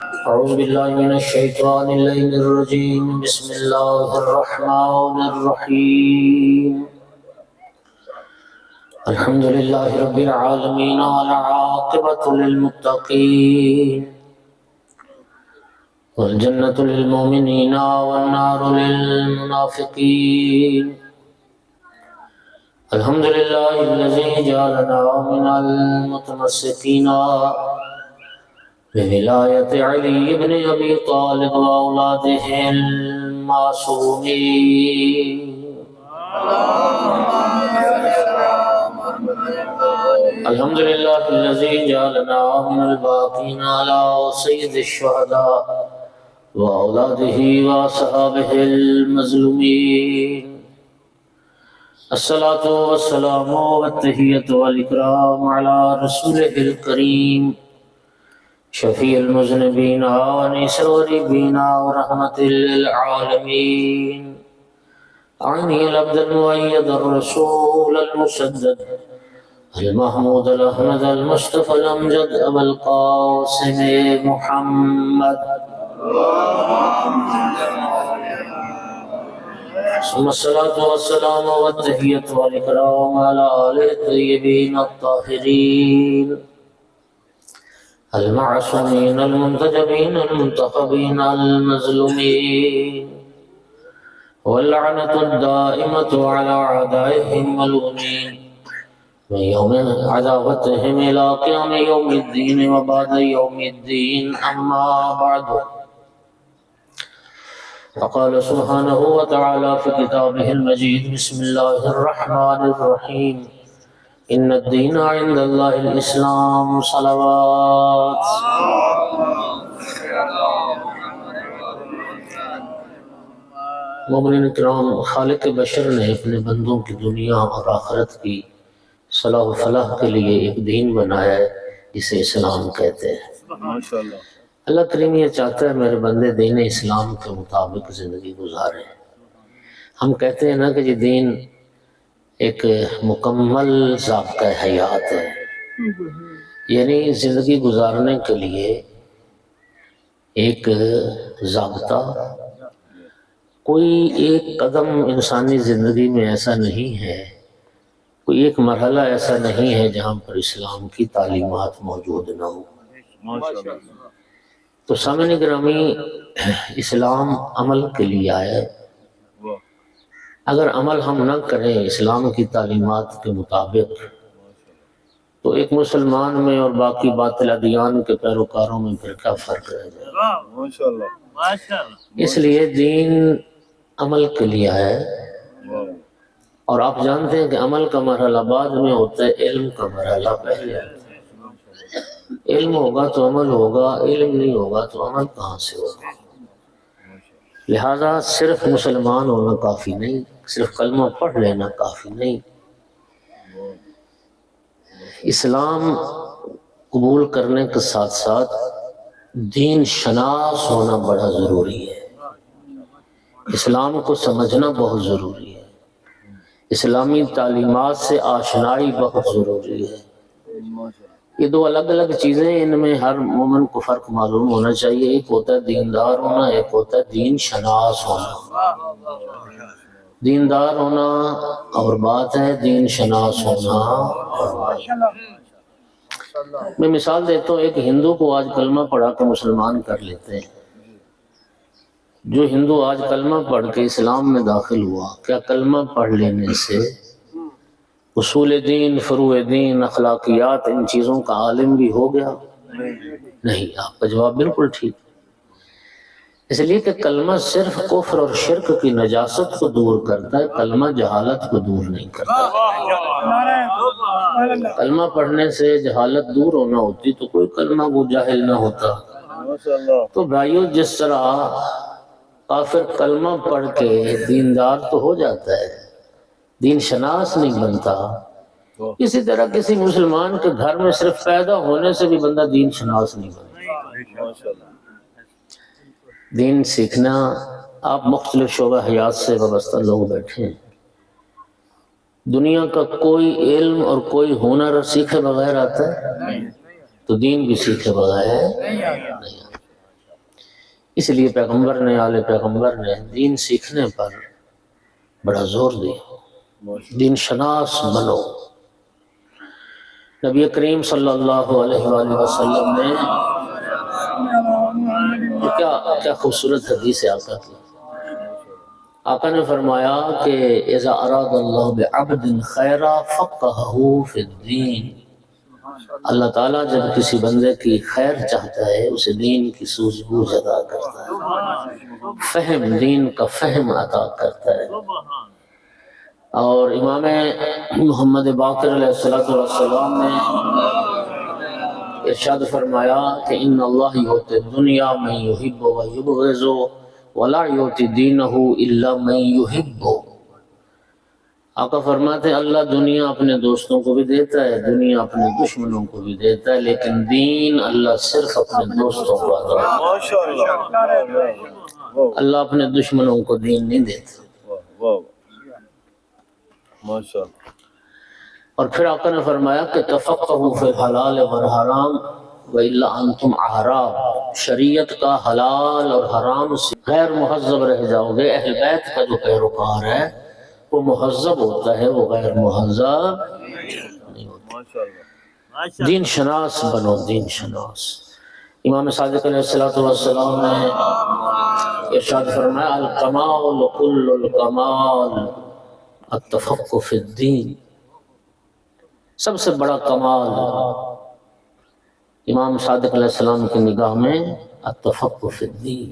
أعوذ بالله من الشيطان اللعين الرجيم. بسم الله الرحمن الرحيم. الحمد لله رب العالمين والعاقبة للمتقين والجنة للمؤمنين والنار للمنافقين. الحمد لله الذي جعلنا من المتمسكين بولاية علي بن أبي طالب وأولاده المعصومين. الحمد لله الذي جعلنا من الباقين على سيد الشهداء وأولاده وأصحابه المظلومين. الصلاة والسلام والتحية والإكرام على رسوله الكريم شفيع المذنبين وأنيس الغريبين ورحمة للعالمين. أعني العبد المؤيد الرسول المسدد المحمود الأحمد المصطفى الأمجد أبا القاسم محمد ثم الصلاة والسلام والتحية والإكرام على آله الطيبين الطاهرين المعصومين المنتجبين المنتخبين المظلومين، واللعنة الدائمة على أعدائهم ملعونين من يوم عداوتهم إلى قيام يوم الدين وبعد يوم الدين. أما بعد، فقال سبحانه وتعالى في كتابه المجيد: بسم الله الرحمن الرحيم. إن الدين عند الله الإسلام. صلوات. مومنین کرام، خالق بشر نے اپنے بندوں کی دنیا اور آخرت کی صلاح و فلاح کے لیے ایک دین بنایا ہے جسے اسلام کہتے ہیں۔ اللہ کریم یہ چاہتا ہے میرے بندے دین اسلام کے مطابق زندگی گزارے۔ ہم کہتے ہیں نا کہ یہ دین ایک مکمل ضابطہ حیات ہے، یعنی زندگی گزارنے کے لیے ایک ضابطہ، کوئی ایک قدم انسانی زندگی میں ایسا نہیں ہے، کوئی ایک مرحلہ ایسا نہیں ہے جہاں پر اسلام کی تعلیمات موجود نہ ہو۔ تو سامعین گرامی، اسلام عمل کے لیے آیا ہے۔ اگر عمل ہم نہ کریں اسلام کی تعلیمات کے مطابق تو ایک مسلمان میں اور باقی باطل ادیان کے پیروکاروں میں پھر کیا فرق رہ جائے گا؟ اس لیے دین عمل کے لیے ہے، اور آپ جانتے ہیں کہ عمل کا مرحلہ بعد میں ہوتا ہے، علم کا مرحلہ پہلے ہوتا ہے۔ علم ہوگا تو عمل ہوگا، علم نہیں ہوگا تو عمل کہاں سے ہوگا؟ لہذا صرف مسلمان ہونا کافی نہیں، صرف کلمہ پڑھ لینا کافی نہیں، اسلام قبول کرنے کے ساتھ ساتھ دین شناس ہونا بڑا ضروری ہے۔ اسلام کو سمجھنا بہت ضروری ہے، اسلامی تعلیمات سے آشنائی بہت ضروری ہے۔ یہ دو الگ الگ چیزیں، ان میں ہر مومن کو فرق معلوم ہونا چاہیے۔ ایک ہوتا ہے دیندار ہونا، ایک ہوتا ہے دین شناس ہونا۔ دیندار ہونا اور بات ہے، دین شناس ہونا اور بات ہے۔ میں مثال دیتا ہوں، ایک ہندو کو آج کلمہ پڑھا کے مسلمان کر لیتے ہیں۔ جو ہندو آج کلمہ پڑھ کے اسلام میں داخل ہوا، کیا کلمہ پڑھ لینے سے اصول دین، فروع دین، اخلاقیات، ان چیزوں کا عالم بھی ہو گیا؟ نہیں۔ آپ کا جواب بالکل ٹھیک، اس لیے کہ کلمہ صرف کفر اور شرک کی نجاست کو دور کرتا ہے، کلمہ جہالت کو دور نہیں کرتا۔ کلمہ پڑھنے سے جہالت دور ہونا ہوتی تو کوئی کلمہ وہ جاہل نہ ہوتا۔ تو بھائیو، جس طرح کافر کلمہ پڑھ کے دیندار تو ہو جاتا ہے، دین شناس نہیں بنتا، اسی طرح کسی مسلمان کے گھر میں صرف پیدا ہونے سے بھی بندہ دین شناس نہیں بنتا۔ دین سیکھنا، آپ مختلف شعبہ حیات سے وابستہ لوگ بیٹھے ہیں، دنیا کا کوئی علم اور کوئی ہنر سیکھے بغیر آتا ہے؟ تو دین بھی سیکھے بغیر نہیں آتا۔ اس لیے پیغمبر نے آل پیغمبر نے دین سیکھنے پر بڑا زور دیا، دین شناس بنو۔ نبی کریم صلی اللہ علیہ وآلہ وسلم نے کیا خوبصورت حدیث ہے آقا کی۔ آقا نے فرمایا کہ اذا اراد اللہ بعبد خیرا فقہہ فی الدین، اللہ تعالیٰ جب کسی بندے کی خیر چاہتا ہے اسے دین کی سوجھ بوجھ عطا کرتا ہے، فہم، دین کا فہم عطا کرتا ہے۔ اور امام محمد باقر علیہ السلام نے ارشاد فرمایا کہ ان اللہ یؤتی الدنیا من یحب و یبغض ولا یؤتی دینہ الا من یحب۔ آقا فرماتے ہیں اللہ دنیا اپنے دوستوں کو بھی دیتا ہے، دنیا اپنے دشمنوں کو بھی دیتا ہے، لیکن دین اللہ صرف اپنے دوستوں کو عطا کرتا ہے۔ اللہ اپنے دشمنوں کو دین نہیں دیتا۔ اور پھر آقا نے فرمایا کہ تفقہوا فی الحلال والحرام وَإِلَّا أَنْتُمْ أَعْرَابٌ، شریعت کا حلال اور حرام سے غیر مہذب رہ جاؤ گے۔ اہل بیت کا جو پیروکار ہے وہ مہذب ہوتا ہے، وہ غیر مہذب نہیں ہوتا۔ دین شناس بنو، دین شناس۔ امام صادق علیہ السلام نے ارشاد فرمایا الکمال کل الکمال التفقہ فی الدین، سب سے بڑا کمال امام صادق علیہ السلام کی نگاہ میں التفقہ فی الدین،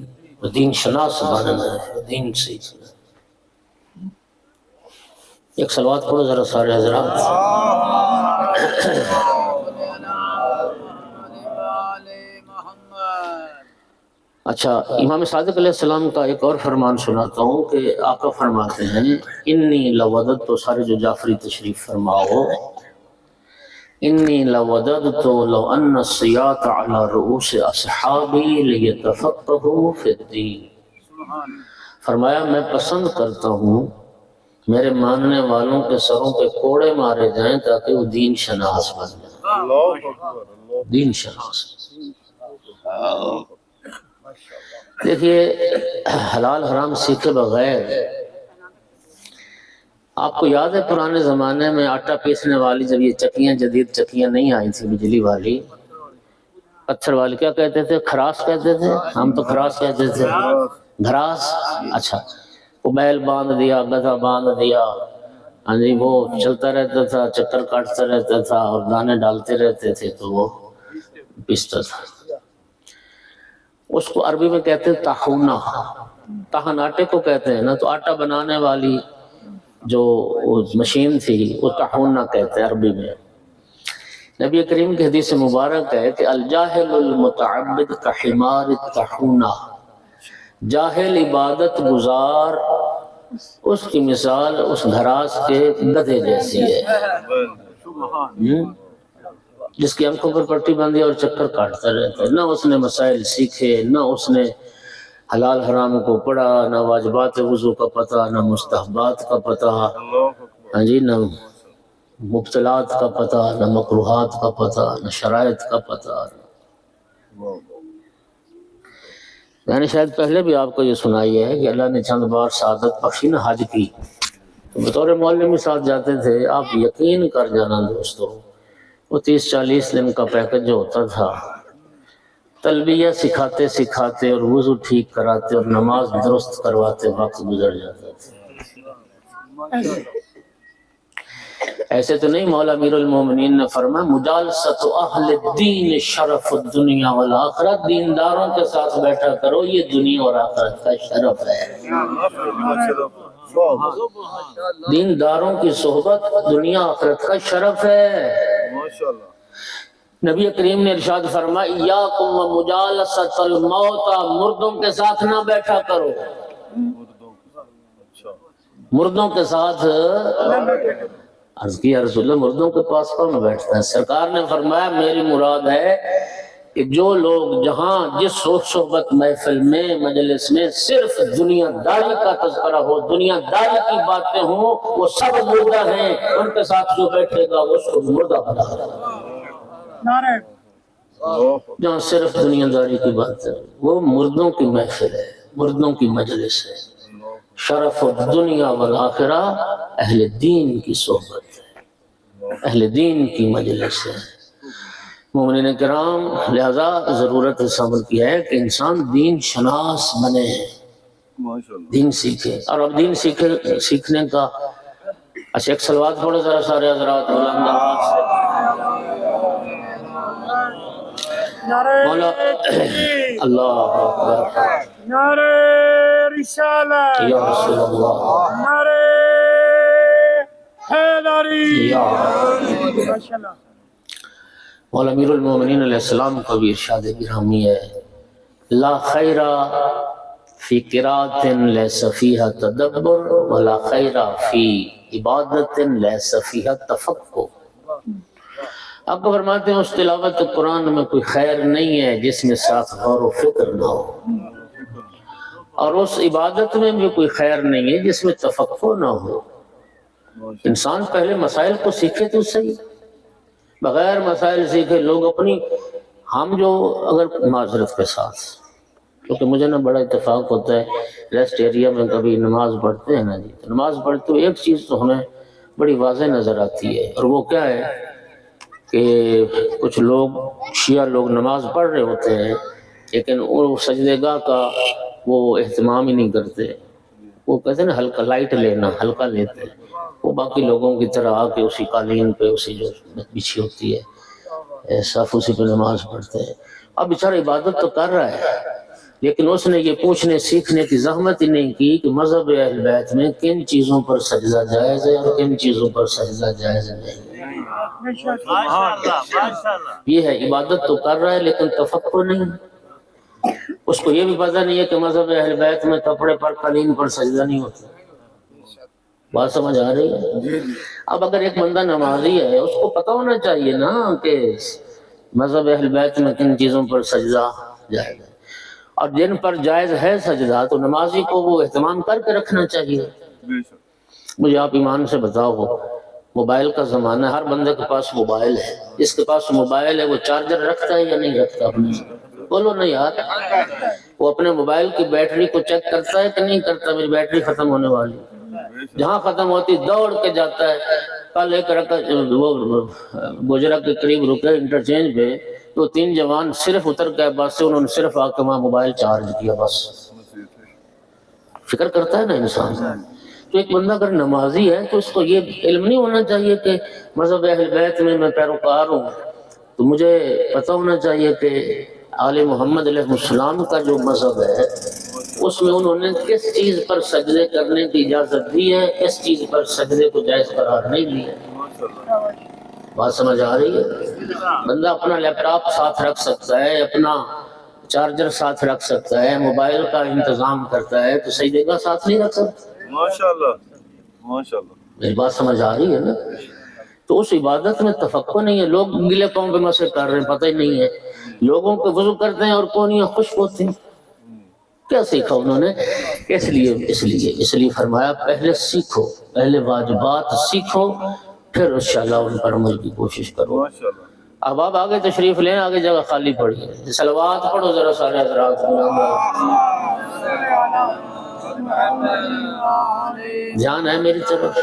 دین شناس بننا ہے، دین سیکھنا ہے۔ ایک صلوات پڑھو ذرا سارے حضرات۔ اچھا، امام صادق علیہ السلام کا ایک اور فرمان سناتا ہوں کہ آقا فرماتے ہیں انی لوددت، تو سارے جو جعفری تشریف فرماؤ، انی لوددت لو ان السیاط علی رؤوس اصحابی لیتفقہوا فی الدین، فرمایا میں پسند کرتا ہوں میرے ماننے والوں کے سروں پہ کوڑے مارے جائیں تاکہ وہ دین شناس بن جائیں، دین شناس۔ دیکھیے حلال حرام سیکھے بغیر، آپ کو یاد ہے پرانے زمانے میں آٹا پیسنے والی جب یہ چکیاں، جدید چکیاں نہیں آئی تھی بجلی والی، پتھر والی، کیا کہتے تھے؟ خراس کہتے تھے، ہم تو خراس کہتے تھے، گھراس۔ اچھا، وہ بیل باندھ دیا، گدھا باندھ دیا، ہاں جی، وہ چلتا رہتا تھا، چکر کاٹتا رہتا تھا اور دانے ڈالتے رہتے تھے تو وہ پیستا تھا۔ اس کو عربی میں کہتے ہیں طاحونہ، طحن آٹے کو کہتے ہیں نا، تو آٹا بنانے والی جو مشین تھی وہ طاحونہ کہتے ہیں عربی میں۔ نبی کریم کی حدیث مبارک ہے کہ الجاہل المتعبد کحمار الطاحونہ، جاہل عبادت گزار اس کی مثال اس گھراس کے گدھے جیسی ہے جس کی آنکھوں پر پٹی باندھی اور چکر کاٹتا رہتا ہے، نہ اس نے مسائل سیکھے، نہ اس نے حلال حرام کو پڑھا، نہ واجبات وضو کا پتہ، نہ مستحبات کا پتہ، ہاں جی، نہ مبتلات کا پتہ، نہ مکروہات کا پتہ، نہ شرائط کا پتہ۔ میں نے شاید پہلے بھی آپ کو یہ سنائی ہے کہ اللہ نے چند بار سعادت بخشی نا حج کی، تو بطور معلم ساتھ جاتے تھے۔ آپ یقین کر جانا دوستو، وہ 30-40 دن کا پیکج جو ہوتا تھا، تلبیہ سکھاتے سکھاتے اور وضو ٹھیک کراتے اور نماز درست کرواتے وقت گزر جاتا تھا۔ ایسے تو نہیں، مولا امیر المومنین نے فرمایا مجالست اہل الدین شرف الدنیا والآخرہ، دینداروں کے ساتھ بیٹھا کرو، یہ دنیا اور آخرت کا شرف ہے۔ دینداروں کی صحبت دنیا آخرت کا شرف ہے۔ نبی کریم نے ارشاد فرمایا ایاکم ومجالست الموتى، مردوں کے ساتھ نہ بیٹھا کرو، مردوں کے ساتھ عرض کی یا رسول اللہ مردوں کے پاس کون بیٹھتا ہے؟ سرکار نے فرمایا میری مراد ہے کہ جو لوگ جہاں جس صحبت محفل میں مجلس میں صرف دنیا داری کا تذکرہ ہو، دنیا داری کی باتیں ہوں، وہ سب مردہ ہیں، ان کے ساتھ جو بیٹھے گا وہ سب مردہ بنا ہے۔ جہاں صرف دنیا داری کی بات ہے، وہ مردوں کی محفل ہے، مردوں کی مجلس ہے۔ شرف الدنیا والآخرہ اہل دین کی صحبت ہے، اہل دین کی مجلس ہے۔ مومنین کرام، لہذا ضرورت اس عمل کی ہے کہ انسان دین شناس بنے، دین سیکھے۔ اور اب دین سیکھنے کا اچھا ایک صلوات پڑھو ذرا سارے حضرات بلند آواز سے۔ مولا اللہ اکبر، نعرہ رسالت، یا رسول اللہ، نعرہ حیدری۔ یا ماشاءاللہ۔ مولا امیر المومنین علیہ السلام کا بھی ارشاد گرامی ہے، لا خیر فی قرات لیس فیہا تدبر ولا خیر فی عبادت لیس فیہا تفکر۔ آپ کو فرماتے ہیں اس تلاوت قرآن میں کوئی خیر نہیں ہے جس میں ساتھ غور و فکر نہ ہو، اور اس عبادت میں بھی کوئی خیر نہیں ہے جس میں تفکر نہ ہو۔ انسان پہلے مسائل کو سیکھے تو صحیح، بغیر مسائل سیکھے لوگ اپنی، ہم جو اگر معذرت کے ساتھ، کیونکہ مجھے نا بڑا اتفاق ہوتا ہے ریسٹ ایریا میں کبھی نماز پڑھتے ہیں نا جی، تو نماز پڑھتے ہوئے ایک چیز تو ہمیں بڑی واضح نظر آتی ہے، اور وہ کیا ہے کہ کچھ لوگ شیعہ لوگ نماز پڑھ رہے ہوتے ہیں لیکن وہ سجدے گاہ کا وہ اہتمام ہی نہیں کرتے، وہ کہتے ہیں نا ہلکا لائٹ لینا، ہلکا لیتے ہیں، وہ باقی لوگوں کی طرح آ کے اسی قالین پہ اسی جو بچھی ہوتی ہے صف اسی پہ نماز پڑھتے ہیں۔ اب بیچارہ عبادت تو کر رہا ہے لیکن اس نے یہ پوچھنے سیکھنے کی زحمت ہی نہیں کی کہ مذہب اہل بیت میں کن چیزوں پر سجدہ جائز ہے اور کن چیزوں پر سجدہ جائز نہیں۔ یہ ہے عبادت تو کر رہا ہے لیکن تفکر نہیں، اس کو یہ بھی پتہ نہیں ہے کہ مذہب اہل بیت میں کپڑے پر قالین پر سجدہ نہیں ہوتا۔ بات سمجھ آ رہی ہے؟ اب اگر ایک بندہ نمازی ہے اس کو پتہ ہونا چاہیے نا کہ مذہب اہل بیت میں کن چیزوں پر سجدہ جائز ہے، اور جن پر جائز ہے سجدہ تو نمازی کو وہ اہتمام کر کے رکھنا چاہیے۔ مجھے آپ ایمان سے بتاؤ، موبائل کا زمانہ ہے، ہر بندے کے پاس موبائل ہے، جس کے پاس موبائل ہے وہ چارجر رکھتا ہے یا نہیں رکھتا اپنے سے؟ بولو نہیں یار، وہ اپنے موبائل کی بیٹری کو چیک کرتا ہے کہ نہیں کرتا، میری بیٹری ختم ہونے والی، جہاں ختم ہوتی دوڑ کے جاتا ہے۔ کل ایک وہ گجرا کے قریب رکے انٹرچینج پہ، تو 3 جوان صرف اتر گئے بس سے، انہوں نے صرف آ کے وہاں موبائل چارج کیا، بس۔ فکر کرتا ہے نا انسان۔ تو ایک بندہ اگر نمازی ہے تو اس کو یہ علم نہیں ہونا چاہیے کہ مذہب اہل بیت میں پیروکار ہوں تو مجھے پتہ ہونا چاہیے کہ آل محمد علیہ السلام کا جو مذہب ہے اس میں انہوں نے کس چیز پر سجدے کرنے کی اجازت دی ہے، کس چیز پر سجدے کو جائز قرار نہیں دیا۔ بات سمجھ آ رہی ہے؟ بندہ اپنا لیپ ٹاپ ساتھ رکھ سکتا ہے، اپنا چارجر ساتھ رکھ سکتا ہے، موبائل کا انتظام کرتا ہے، تو سجدے کا ساتھ نہیں رکھ سکتا۔ ماشاءاللہ ماشاءاللہ، میری بات سمجھ آ رہی ہے نا؟ تو اس عبادت میں تفکر نہیں ہے، لوگ گلے پاؤں پہ مسے کر رہے ہیں، پتہ ہی نہیں ہے۔ لوگوں کو وضو کرتے ہیں اور کونیاں خشک ہوتی ہیں، کیا سیکھا انہوں نے؟ اس لیے فرمایا پہلے سیکھو، پہلے واجبات سیکھو، پھر انشاءاللہ ان پر عمل کی کوشش کرو۔ اب آپ آگے تشریف لیں، آگے جگہ خالی پڑی ہے، صلوات پڑھو ذرا سارے حضرات، دھیان ہے میری طرف۔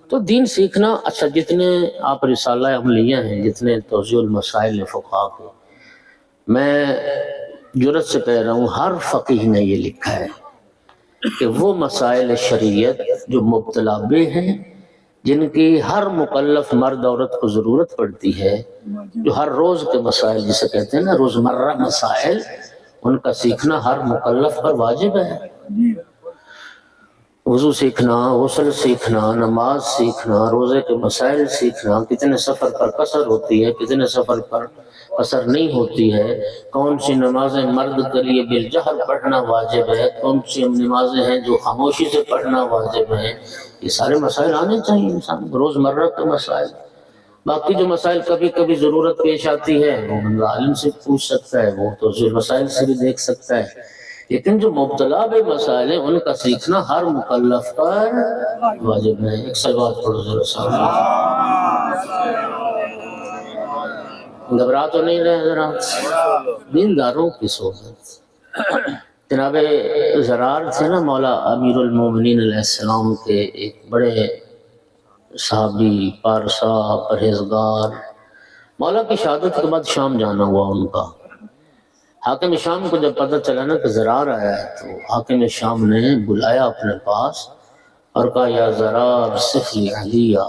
تو دین سیکھنا، اچھا جتنے آپ رسالہ عملیہ ہیں، جتنے توضیح المسائل فقہا کو، میں جرات سے کہہ رہا ہوں ہر فقیہ نے یہ لکھا ہے کہ وہ مسائل شریعت جو مبتلا بے ہیں، جن کی ہر مکلف مرد عورت کو ضرورت پڑتی ہے، جو ہر روز کے مسائل جسے کہتے ہیں نا روزمرہ مسائل، ان کا سیکھنا ہر مکلف پر واجب ہے۔ وضو سیکھنا، غسل سیکھنا، نماز سیکھنا، روزے کے مسائل سیکھنا، کتنے سفر پر قصر ہوتی ہے، کتنے سفر پر قصر نہیں ہوتی ہے، کون سی نمازیں مرد کے لیے بالجہر پڑھنا واجب ہے، کون سی نمازیں ہیں جو خاموشی سے پڑھنا واجب ہے، یہ سارے مسائل آنے چاہیے انسان، روزمرہ کے مسائل۔ باقی جو مسائل کبھی کبھی ضرورت پیش آتی ہے وہ بندہ عالم سے پوچھ سکتا ہے، وہ تو مسائل سے بھی دیکھ سکتا ہے، لیکن جو مبتلا بے مسائل ہیں ان کا سیکھنا ہر مکلف پر واجب ہے۔ ایک صلوات پڑھو ذرا سامنے۔ گھبرا تو نہیں رہے حضرات؟ دینداروں کی صحبت۔ جناب زرار تھے نا مولا امیر المومنین علیہ السلام کے ایک بڑے صحابی، پارسا، پرہیزگار۔ مولا کی شہادت کے بعد شام جانا ہوا ان کا۔ حاکم شام کو جب پتہ چلا نا کہ زرار آیا ہے تو حاکم شام نے بلایا اپنے پاس اور کہا یا زرار صف لی علیہ،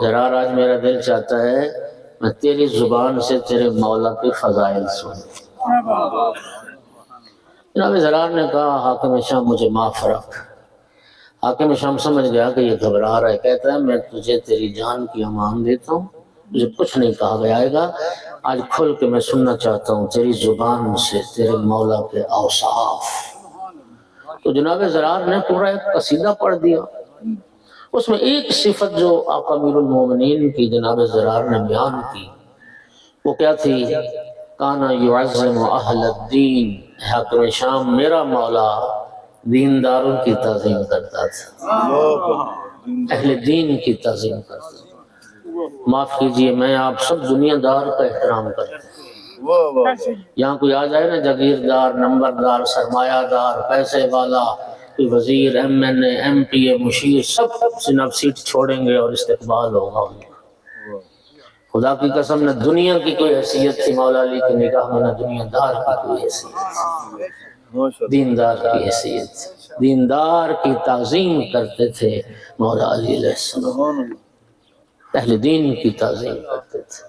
زرار آج میرا دل چاہتا ہے میں تیری زبان سے تیرے مولا کے فضائل سنوں۔ جناب زرار نے کہا حاکم شام مجھے معاف رکھ۔ حاکم شام سمجھ گیا کہ یہ گھبرا رہا ہے، کہتا ہے میں تجھے تیری جان کی امان دیتا ہوں، مجھے کچھ نہیں کہا گیا گا، آج کھل کے میں سننا چاہتا ہوں تیری زبان سے تیرے مولا کے اوصاف۔ تو جناب زرار نے پورا ایک قصیدہ پڑھ دیا، اس میں ایک صفت جو آقا امیر المومنین کی جناب زرار نے بیان کی وہ کیا تھی؟ کانا یعظم اہل الدین، حاکم شام میرا مولا دینداروں کی تعظیم کرتا تھا، اہل دین کی تعظیم کرتا تھا۔ معاف کیجئے میں آپ سب دنیا دار کا احترام کرتے ہیں، یہاں کوئی آ جائے نا جاگیردار، نمبردار، سرمایہ دار، پیسے والا، کوئی وزیر، ایم این اے، ایم پی اے، مشیر، سب جناب سیٹ چھوڑیں گے اور استقبال ہوگا ان کا۔ خدا کی قسم نہ دنیا کی کوئی حیثیت تھی مولا علی کی نگاہ میں، نہ دنیا دار کی کوئی حیثیت، دیندار کی حیثیت، دیندار کی تعظیم کرتے تھے مولا علی علیہ السلام، اہل دین کی تعظیم کرتے تھے۔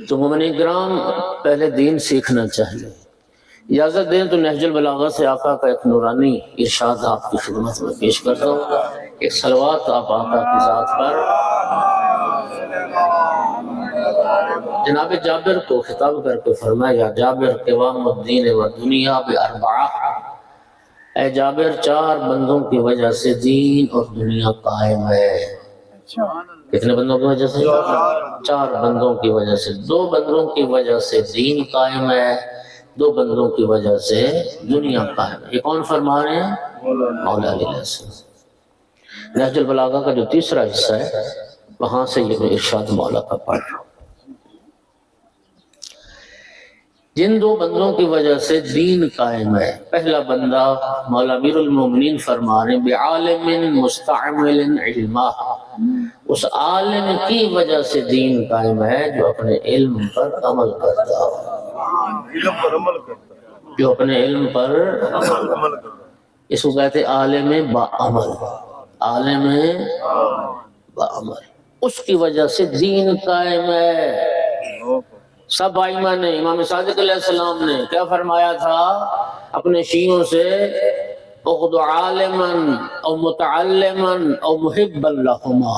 تو مومنین کرام پہلے دین سیکھنا چاہیے۔ اجازت دیں تو نہج البلاغہ سے آقا کا ایک نورانی ارشاد آپ کی خدمت میں پیش کرتا ہوں، ایک صلوات آپ آقا کی ذات پر۔ جناب جابر کو خطاب کر کے فرمایا جابر قوام الدین و دنیا باربعہ، اے جابر چار بندوں کی وجہ سے دین اور دنیا قائم ہے۔ کتنے بندوں کی وجہ سے؟ چار بندوں کی وجہ سے، دو بندوں کی وجہ سے دین قائم ہے، دو بندوں کی وجہ سے دنیا قائم ہے۔ یہ کون فرما رہے ہیں؟ مولا علی علیہ السلام۔ نہج البلاغہ کا جو تیسرا حصہ ہے وہاں سے یہ ارشاد مولا کا پڑھ رہا ہوں۔ جن دو بندوں کی وجہ سے دین قائم ہے، پہلا بندہ مولا امیر المومنین فرما رہے ہیں بعالم مستعمل علمہ، اس عالم کی وجہ سے دین قائم ہے جو اپنے علم پر عمل کرتا ہے، جو اپنے علم پر عمل کرتا ہے، اس کو کہتے ہیں عالم باعمل، عالم باعمل، اس کی وجہ سے دین قائم ہے۔ سب ائمہ نے، امام صادق علیہ السلام نے کیا فرمایا تھا اپنے شیعوں سے؟ اخذ عالما او متعلما او محبا لہما،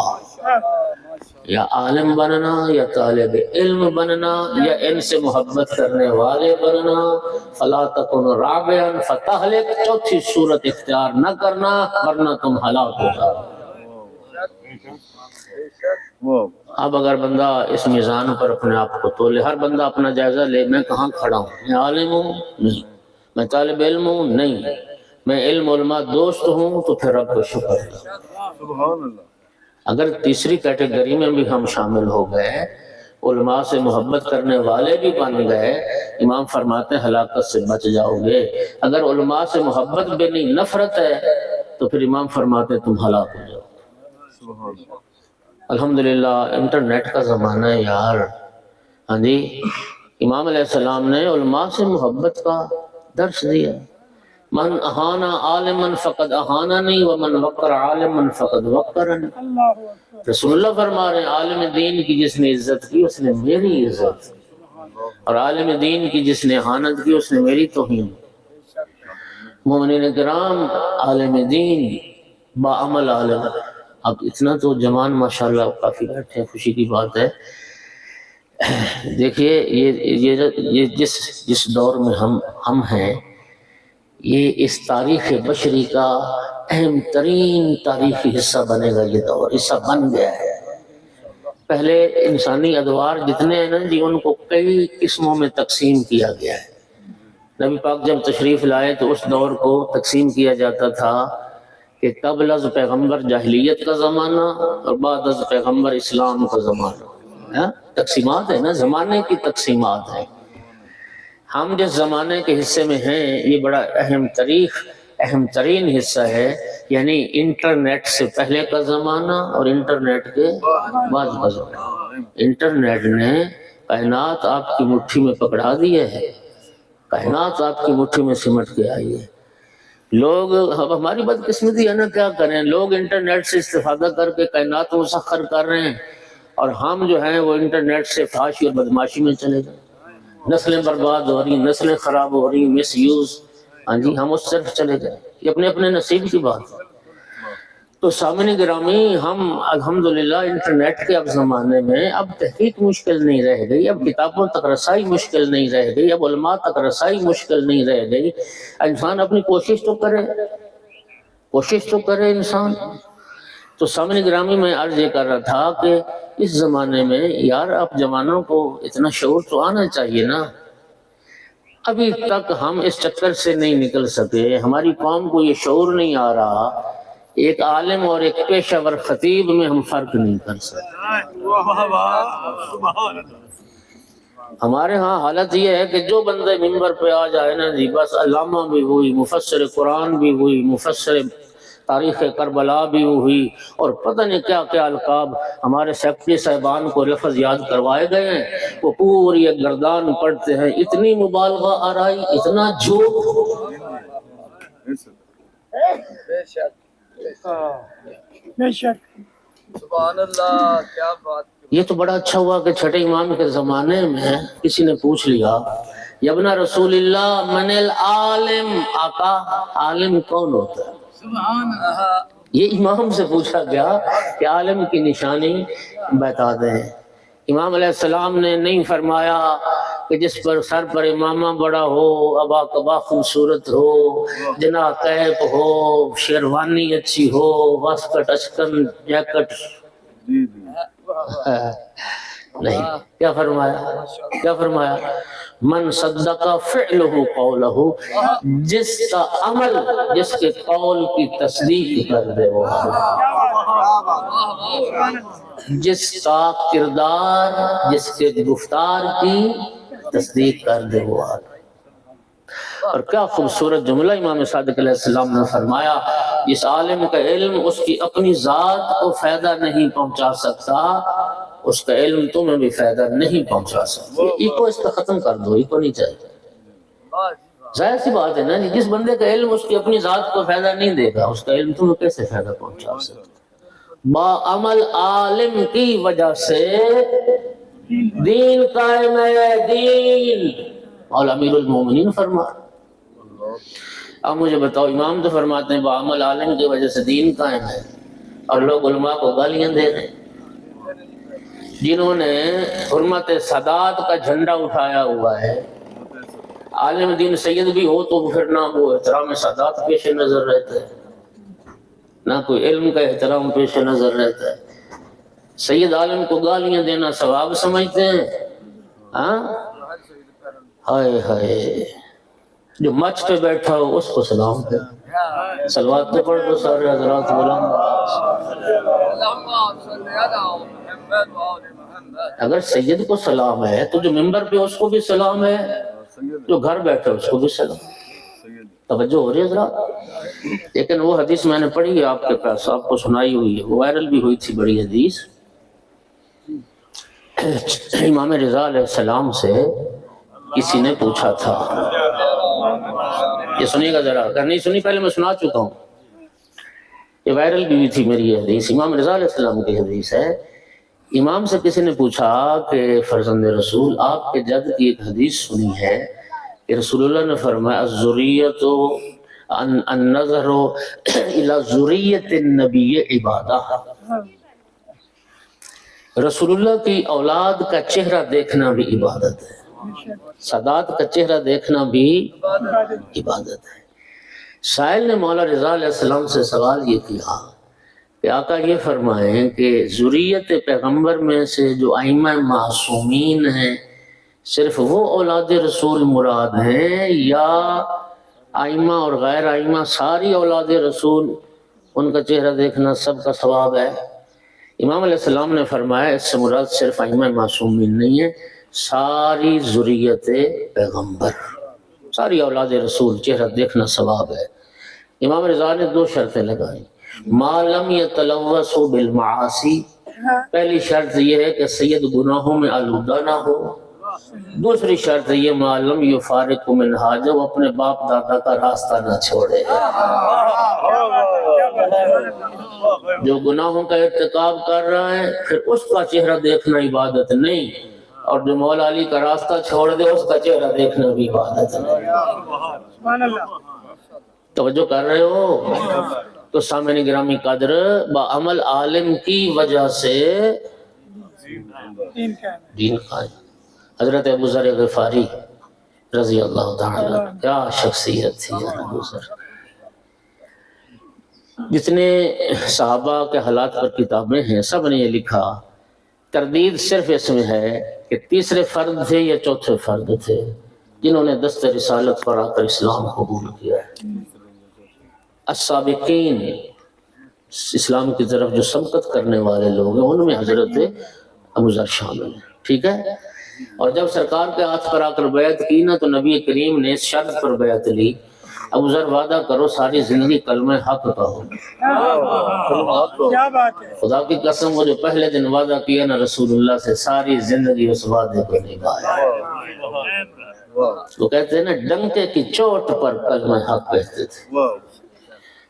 یا عالم بننا یا طالب علم بننا یا ان سے محبت کرنے والے بننا، فلا تکن رابعا فتہلک، چوتھی صورت اختیار نہ کرنا ورنہ تم ہلاک ہو جاؤ۔ اب اگر بندہ اس میزان پر اپنے آپ کو تولے، ہر بندہ اپنا جائزہ لے، میں کہاں کھڑا ہوں؟ میں عالم ہوں؟ نہیں۔ میں طالب علم ہوں؟ نہیں۔ میں علم علماء دوست ہوں تو پھر رب کو شکر ہے۔ سبحان اللہ۔ اگر تیسری کیٹیگری میں بھی ہم شامل ہو گئے، علماء سے محبت کرنے والے بھی بن گئے، امام فرماتے ہیں ہلاکت سے بچ جاؤ گے۔ اگر علماء سے محبت بھی نہیں، نفرت ہے، تو پھر امام فرماتے ہیں تم ہلاک ہو جاؤ۔ سبحان اللہ۔ الحمدللہ انٹرنیٹ کا زمانہ ہے یار، ہاں جی، امام علیہ السلام نے علماء سے محبت کا درس دیا۔ من اہانا عالما فقد اہاننی ومن وقر عالما فقد وقرنی، رسول اللہ فرما رہے ہیں عالم دین کی جس نے عزت کی اس نے میری عزت، اور عالم دین کی جس نے اہانت کی اس نے میری توہین۔ مومنین کرام عالم دین باعمل عالم، اب اتنا تو جوان ماشاءاللہ کافی بیٹھے ہیں، خوشی کی بات ہے۔ دیکھیے یہ جس دور میں ہم ہیں، یہ اس تاریخ بشری کا اہم ترین تاریخی حصہ بنے گا۔ یہ دور حصہ بن گیا ہے۔ پہلے انسانی ادوار جتنے ہیں نا جی، ان کو کئی قسموں میں تقسیم کیا گیا ہے۔ نبی پاک جب تشریف لائے تو اس دور کو تقسیم کیا جاتا تھا کہ قبل از پیغمبر جاہلیت کا زمانہ اور بعد از پیغمبر اسلام کا زمانہ، تقسیمات ہے نا، زمانے کی تقسیمات ہیں. ہم جس زمانے کے حصے میں ہیں یہ بڑا اہم ترین حصہ ہے، یعنی انٹرنیٹ سے پہلے کا زمانہ اور انٹرنیٹ کے بعد کا زمانہ. انٹرنیٹ نے کائنات آپ کی مٹھی میں پکڑا دی ہے، کائنات آپ کی مٹھی میں سمٹ کے آئی ہے. لوگ، اب ہماری بدقسمتی ہے نا، کیا کریں، لوگ انٹرنیٹ سے استفادہ کر کے کائنات مسخر کر رہے ہیں، اور ہم جو ہیں وہ انٹرنیٹ سے فحاشی اور بدماشی میں چلے گئے. نسلیں برباد ہو رہی ہیں، نسلیں خراب ہو رہی ہیں، مس یوز. ہاں جی، ہم اس طرف چلے گئے. یہ اپنے اپنے نصیب کی بات ہے. تو سامعین گرامی، ہم الحمدللہ انٹرنیٹ کے اب زمانے میں اب تحقیق مشکل نہیں رہ گئی، اب کتابوں تک رسائی مشکل نہیں رہ گئی، اب علماء تک رسائی مشکل نہیں رہ گئی. انسان اپنی کوشش تو کرے انسان. تو سامعین گرامی، میں عرض یہ کر رہا تھا کہ اس زمانے میں یار اب جوانوں کو اتنا شعور تو آنا چاہیے نا. ابھی تک ہم اس چکر سے نہیں نکل سکے، ہماری قوم کو یہ شعور نہیں آ رہا، ایک عالم اور ایک پیشہ ور خطیب میں ہم فرق نہیں کر سکتے. ہمارے ہاں حالت یہ ہے کہ جو بندے منبر پہ آ جائے نا جی، بس علامہ بھی ہوئی، مفسر قرآن بھی ہوئی، مفسر تاریخ کربلا بھی ہوئی، اور پتہ نہیں کیا کیا القاب ہمارے سیکٹری صاحبان کو لفظ یاد کروائے گئے ہیں، وہ پوری ایک گردان پڑھتے ہیں. اتنی مبالغہ آرائی، اتنا جھوٹ. بے شک. سبحان اللہ، کیا بات. یہ تو بڑا اچھا ہوا کہ چھٹے امام کے زمانے میں کسی نے پوچھ لیا، یبن رسول اللہ من العالم، آقا عالم کون ہوتا ہے؟ سبحان اللہ. یہ امام سے پوچھا گیا کہ عالم کی نشانی بتا دیں. امام علیہ السلام نے نہیں فرمایا کہ جس پر سر پر امامہ بڑا ہو، ابا کبا خوبصورت ہو، جناح کیپ ہو، شیروانی اچھی ہو، واسکٹ اشکن جیکٹ. نہیں، کیا فرمایا من صدق فعلہ قولہ، جس کا عمل جس کے قول کی تصدیق کر دے وہ، جس کا کردار جس کے گفتار کی تصدیق کر دے وہ. اور کیا خوبصورت جملہ امام صادق علیہ السلام نے فرمایا، جس عالم کا علم اس کی اپنی ذات کو فائدہ نہیں پہنچا سکتا، اس کا علم تمہیں بھی فائدہ نہیں پہنچا سکتا. ایکو اس کا ختم کر دو، ایکو نہیں چاہیے. ظاہر سی بات ہے نا جی، جس بندے کا علم اس کی اپنی ذات کو فائدہ نہیں دے گا، اس کا علم تمہیں کیسے فائدہ پہنچا سکتا. با عمل عالم کی وجہ سے دین قائم ہے، دین. اور امیر المومنین فرما. اب مجھے بتاؤ، امام تو فرماتے ہیں با عمل عالم کی وجہ سے دین قائم ہے، اور لوگ علماء کو گالیاں دے رہے ہیں جنہوں نے حرمت سادات کا جھنڈا اٹھایا ہوا ہے. عالم دین سید بھی ہو تو پھر نہ وہ احترام سادات پیش نظر رہتا ہے، نہ کوئی علم کا احترام پیش نظر رہتا ہے. سید عالم کو گالیاں دینا ثواب سمجھتے ہیں. ہاں، ہائے ہائے، جو مچ پہ بیٹھا ہو اس کو سلام دے. صلوات تو پڑھ دو سارے حضرات بلند. اگر سید کو سلام ہے تو جو ممبر پہ اس کو بھی سلام ہے، جو گھر بیٹھے اس کو بھی سلام. توجہ ہو رہی ہے حضرات؟ لیکن وہ حدیث میں نے پڑھی ہے آپ کے پاس، آپ کو سنائی ہوئی ہے، وہ وائرل بھی ہوئی تھی بڑی حدیث. امام رضا علیہ السلام سے کسی نے پوچھا تھا، یہ سنیے گا ذرا، اگر نہیں سنی پہلے میں سنا چکا ہوں، یہ وائرل بھی ہوئی تھی میری یہ حدیث، امام رضا علیہ السلام کی حدیث ہے. امام سے کسی نے پوچھا کہ فرزند رسول، آپ کے جد کی ایک حدیث سنی ہے کہ رسول اللہ نے فرمایا الذریۃ النظر الی ذریۃ النبی عبادہ. رسول اللہ کی اولاد کا چہرہ دیکھنا بھی عبادت ہے، سادات کا چہرہ دیکھنا بھی عبادت ہے. سائل نے مولا رضا علیہ السلام سے سوال یہ کیا کہ آقا یہ فرمائیں کہ ذریت پیغمبر میں سے جو ائمہ معصومین ہیں صرف وہ اولاد رسول مراد ہیں، یا ائمہ اور غیر ائمہ ساری اولاد رسول ان کا چہرہ دیکھنا سب کا ثواب ہے؟ امام علیہ السلام نے فرمایا اس سے مراد صرف ائمہ معصومین نہیں ہے، ساری ذریت پیغمبر، ساری اولاد رسول چہرہ دیکھنا ثواب ہے۔ امام رضا نے 2 شرطیں لگائیں، ما لم یتلوثوا بالمعاصی، پہلی شرط یہ ہے کہ سید گناہوں میں آلودہ نہ ہو، دوسری شرط یہ ما لم یفارق منہا، جو اپنے باپ دادا کا راستہ نہ چھوڑے۔ جو گناہوں کا ارتکاب کر رہا ہے پھر اس کا چہرہ دیکھنا عبادت نہیں، اور جو مولا علی کا راستہ چھوڑ دے اس کا چہرہ دیکھنا بھی عبادت نہیں۔ توجہ کر رہے ہو؟ تو سامعین گرامی قدر، بعمل عالم کی وجہ سے دین قائم۔ حضرت ابو ذر غفاری رضی اللہ تعالیٰ، کیا شخصیت تھی ابو ذر۔ جتنے صحابہ کے حالات پر کتابیں ہیں سب نے یہ لکھا، تردید صرف اس میں ہے کہ تیسرے فرد تھے یا چوتھے فرد تھے جنہوں نے دست رسالت پر آ کر اسلام قبول کیا ہے۔ السابقین، اسلام کی طرف جو سبقت کرنے والے لوگ ہیں ان میں حضرت ابو ذر شامل ہیں، ٹھیک ہے۔ اور جب سرکار کے ہاتھ پر آ کر بیعت کی نا تو نبی کریم نے اس شرط پر بیعت لی، ابو ذر وعدہ کرو ساری زندگی کلمہ حق کہو۔ کیا بات ہے، خدا کی قسم، وہ جو پہلے دن وعدہ کیا نا رسول اللہ سے، ساری زندگی اس وعدے کو نبھایا۔ وہ کہتے ہیں نا ڈنکے کی چوٹ پر کلمہ حق کہتے تھے،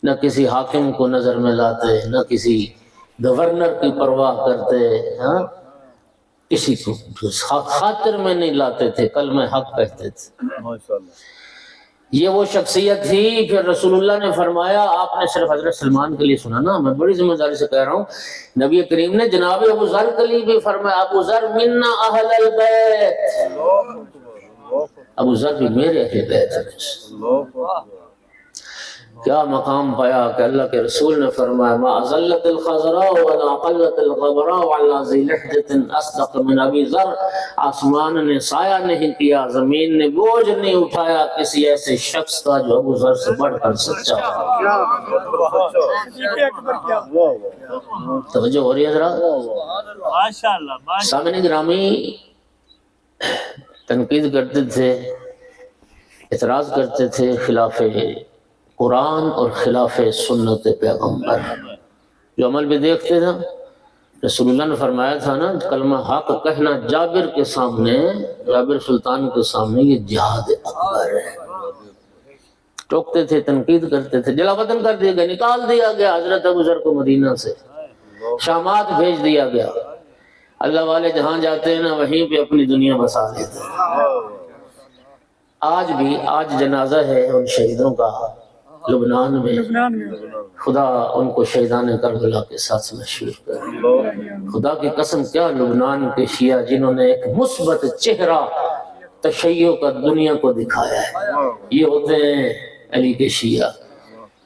نہ کسی حاکم کو نظر میں لاتے، نہ کسی گورنر کی پرواہ کرتے، ہاں کسی کو خاطر میں نہیں لاتے تھے، کلمہ حق کہتے تھے۔ یہ وہ شخصیت تھی۔ پھر رسول اللہ نے فرمایا، آپ نے صرف حضرت سلمان کے لیے سنا نا، میں بڑی ذمہ داری سے کہہ رہا ہوں، نبی کریم نے جناب ابو ذر کے لیے بھی فرمایا، ابو ذر منا اہل البیت، ابو ذر بھی میرے اہل بیت ہیں۔ کیا مقام پایا کہ اللہ کے رسول نے فرمایا، ما ازلت الخضراء ولا قلت الغبراء ولا ذی لحجۃ اصدق من ابی ذر، آسمان نے سایہ نہیں کیا، زمین نے بوجھ نہیں اٹھایا کسی ایسے شخص کا جو ابو ذر سے بڑھ کر سچا ہو۔ توجہ ہو رہی ہے حضرات؟ سامعین گرامی، تنقید کرتے تھے، اعتراض کرتے تھے خلاف قرآن اور خلاف سنت پیغمبر، جو عمل بھی دیکھتے تھا۔ رسول اللہ نے فرمایا تھا نا، کلمہ حق کہنا جابر کے سامنے، جابر سلطان کے سامنے یہ جہاد اکبر ہے۔ ٹوکتے تھے، تنقید کرتے تھے، جلا وطن کر دیا گیا، نکال دیا گیا حضرت ابو ذر کو مدینہ سے، شامات بھیج دیا گیا۔ اللہ والے جہاں جاتے ہیں نا وہیں پہ اپنی دنیا بسا لیتے ہیں۔ آج بھی، آج جنازہ ہے ان شہیدوں کا لبنان میں، خدا ان کو شہیدان کربلا کے ساتھ مشہور کرے۔ خدا کی قسم، کیا لبنان کے شیعہ جنہوں نے ایک مثبت چہرہ تشیع کا دنیا کو دکھایا ہے، یہ ہوتے ہیں علی کے شیعہ۔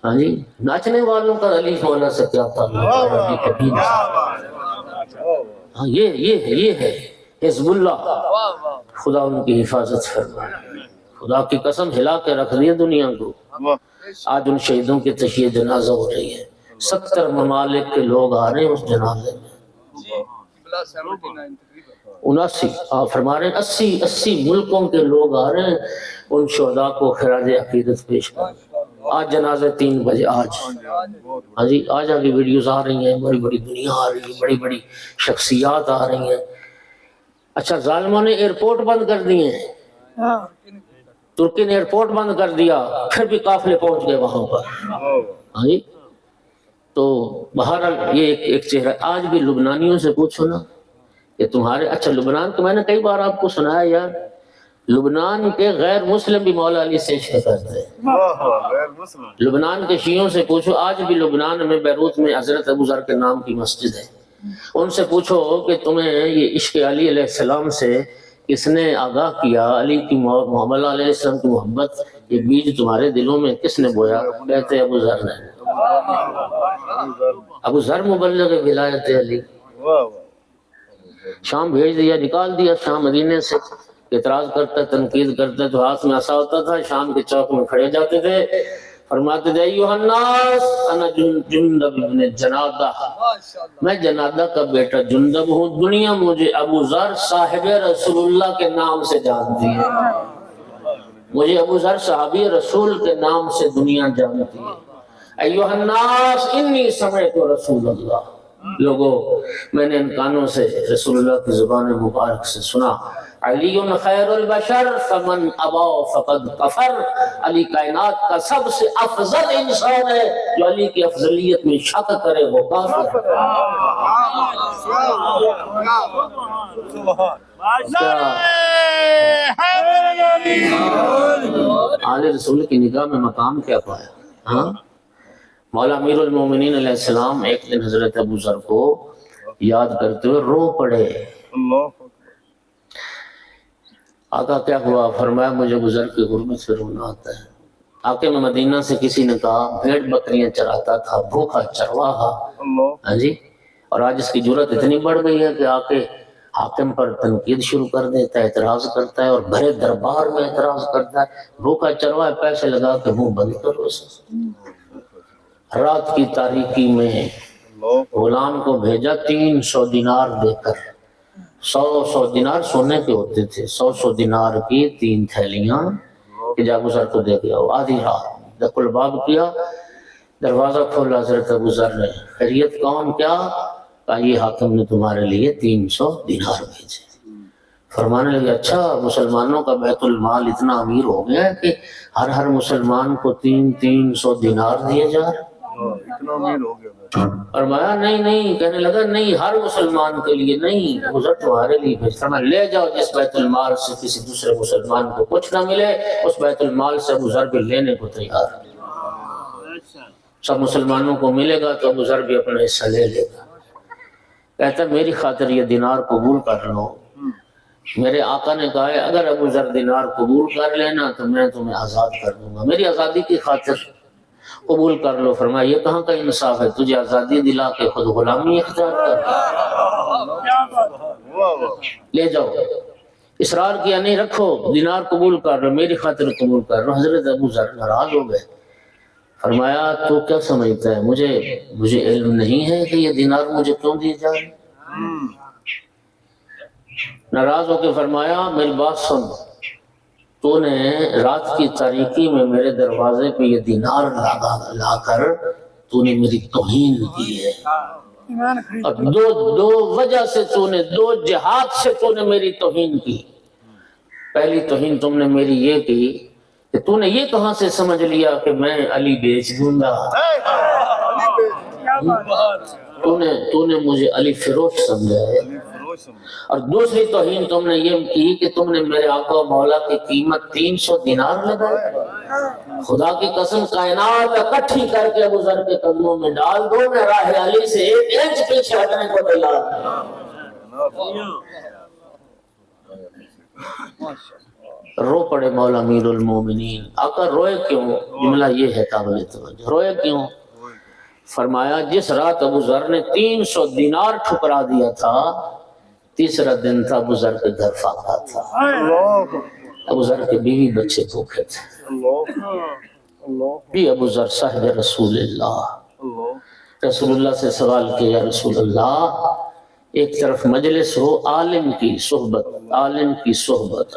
ہاں جی، ناچنے والوں کا علی ہونا سے کیا تعلق ہے؟ ہاں یہ ہے حزب اللہ، خدا ان کی حفاظت فرمائے۔ خدا کی قسم، ہلا کے رکھ دیا دنیا کو۔ آج ان شہیدوں کی تشییع جنازہ ہو رہی ہے، 70 ممالک کے لوگ آ رہے ہیں اس جنازے میں، 79 آپ فرما رہے ہیں 80 ملکوں کے لوگ آ رہے ہیں ان شہداء کو خراج عقیدت پیش کرنے۔ آج جنازے 3 بجے، آج ہاں جی، آج آگے ویڈیوز آ رہی ہیں، بڑی بڑی دنیا آ رہی ہے، بڑی بڑی شخصیات آ رہی ہیں۔ اچھا، ظالموں نے ایئرپورٹ بند کر دیے ہیں، ترکی نے ایئرپورٹ بند کر دیا، پھر بھی قافلے پہنچ گئے وہاں پر۔ ہاں جی، تو بہرحال یہ ایک چہرہ۔ آج بھی لبنانیوں سے پوچھو نا کہ تمہارے، اچھا لبنان تو میں نے کئی بار آپ کو سنایا یار، لبنان کے غیر مسلم بھی مولا علی سے عشق کرتے ہیں۔ لبنان کے شیعوں سے پوچھو، آج بھی لبنان میں بیروت میں حضرت ابو ذر کے نام کی مسجد ہے، ان سے پوچھو کہ تمہیں یہ عشق علی علیہ السلام سے کس نے آگاہ کیا، علی کی محمد علیہ السلام کی محبت، یہ بیج تمہارے دلوں میں کس نے بویا؟ کہتے ابو ذر نے۔ ابو ذر مبلغ ولایت علی، شام بھیج دیا، نکال دیا شام مدینے سے۔ اعتراض کرتا، تنقید کرتا تو ہاتھ میں عصا ہوتا تھا، شام کے چوک میں کھڑے جاتے تھے، فرماتے تھے ایھا الناس انا جندب ابن جنادہ، ماشاءاللہ میں جنادہ کا بیٹا جندب ہوں، دنیا مجھے ابو ذر صاحب رسول اللہ کے نام سے جانتی ہے، مجھے ابو ذر صحابی رسول کے نام سے دنیا جانتی ہے۔ ایھا الناس انی سمعت رسول اللہ، لوگوں میں نے ان کانوں سے رسول اللہ کی زبان مبارک سے سنا، علی خیر البشر فمن ابا فقد کفر، علی کائنات کا سب سے افضل انسان ہے، جو علی کی افضلیت میں شک کرے وہ کافر ہے۔ آل رسول کی نگاہ میں مقام کیا پایا؟ ہاں، مولا امیر المومنین علیہ السلام ایک دن حضرت ابو ذر کو یاد کرتے ہوئے رو پڑے۔ آقا کیا ہوا؟ فرمایا مجھے ابو ذر کی غربت سے رونا آتا ہے۔ آقے میں مدینہ سے کسی نے کہا بھیڑ بکریاں چراتا تھا، بھوکا چرواہا، ہاں جی، اور آج اس کی جرت اتنی بڑھ گئی ہے کہ آقے حاکم پر تنقید شروع کر دیتا ہے، اعتراض کرتا ہے اور بھرے دربار میں اعتراض کرتا ہے، بھوکا چرواہا، پیسے لگا کے منہ بند کرو اسے۔ رات کی تاریکی میں غلام کو بھیجا 300 دینار دے کر، 100 دینار سونے کے ہوتے تھے، 100 دینار کی 3 تھیلیاں کہ جا ابو ذر کو دے کے آؤ۔ آدھی رات دق الباب کیا، دروازہ کھولا حضرت ابو ذر نے، خیریت کون؟ کیا؟ کہا یہ حاکم نے تمہارے لیے 300 دینار بھیجے۔ فرمانے لگے اچھا، مسلمانوں کا بیت المال اتنا امیر ہو گیا ہے کہ ہر مسلمان کو 300 دینار دیے جا رہے ہیں؟ اتنا امیر ہو گیا۔ فرمایا نہیں، کہنے لگا نہیں، ہر مسلمان کے لیے نہیں، ابو ذر تمہارے لیے بھیجتا، میں لے جاؤ، جس بیت المال سے کسی دوسرے مسلمان کو کچھ نہ ملے اس بیت المال سے ابو ذر بھی لینے کو تیار ہے۔ سب مسلمانوں کو ملے گا تو ابو ذر بھی اپنا حصہ لے لے گا۔ کہتا ہے میری خاطر یہ دینار قبول کر لو، میرے آقا نے کہا ہے اگر ابو ذر دینار قبول کر لینا تو میں تمہیں آزاد کر دوں گا، میری آزادی کی خاطر قبول کر لو۔ فرمایا یہ کہاں کا انصاف ہے، تجھے آزادی دلا کے خود غلامی اختیار کر، لے جاؤ۔ اصرار کیا نہیں، رکھو، دینار قبول کر لو، میری خاطر قبول کر لو۔ حضرت ابو ذر ناراض ہو گئے، فرمایا تو کیا سمجھتا ہے، مجھے علم نہیں ہے کہ یہ دینار مجھے کیوں دی جائے؟ ناراض ہو کے فرمایا میری بات سن، تو نے رات کی تاریکی میں میرے دروازے پہ یہ دینار لا کر تو نے میری توہین کی ہے، اور دو وجہ سے تو نے، 2 جہات سے تو نے میری توہین کی۔ پہلی توہین تم نے میری یہ کی کہ تو نے یہ کہاں سے سمجھ لیا کہ میں علی بیچ دوں گا، تو نے مجھے علی فروش سمجھا ہے۔ اور دوسری توہین تم نے یہ کی کہ تم نے میرے آقا و مولا کی قیمت 300 دینار لگائی۔ خدا کی قسم کائنات اکٹھی کر کے ابو ذر کے قدموں میں ڈال دو، میں راہ علی سے 1 انچ پیچھے ہٹنے کو تیار نہیں۔ رو پڑے مولا امیر المومنین۔ آقا روئے کیوں؟ جملہ یہ ہے قابل توجہ، روئے کیوں؟ فرمایا جس رات ابو ذر نے 300 دینار ٹھکرا دیا تھا، تیسرا دن تھا ابو ذر کے گھر فاقہ تھا، ابو ذر کے بیوی بچے بھوکے تھے۔ بھی ابو ذر صاحب رسول اللہ سے سوال کیا، یا رسول اللہ ایک طرف مجلس ہو، عالم کی صحبت،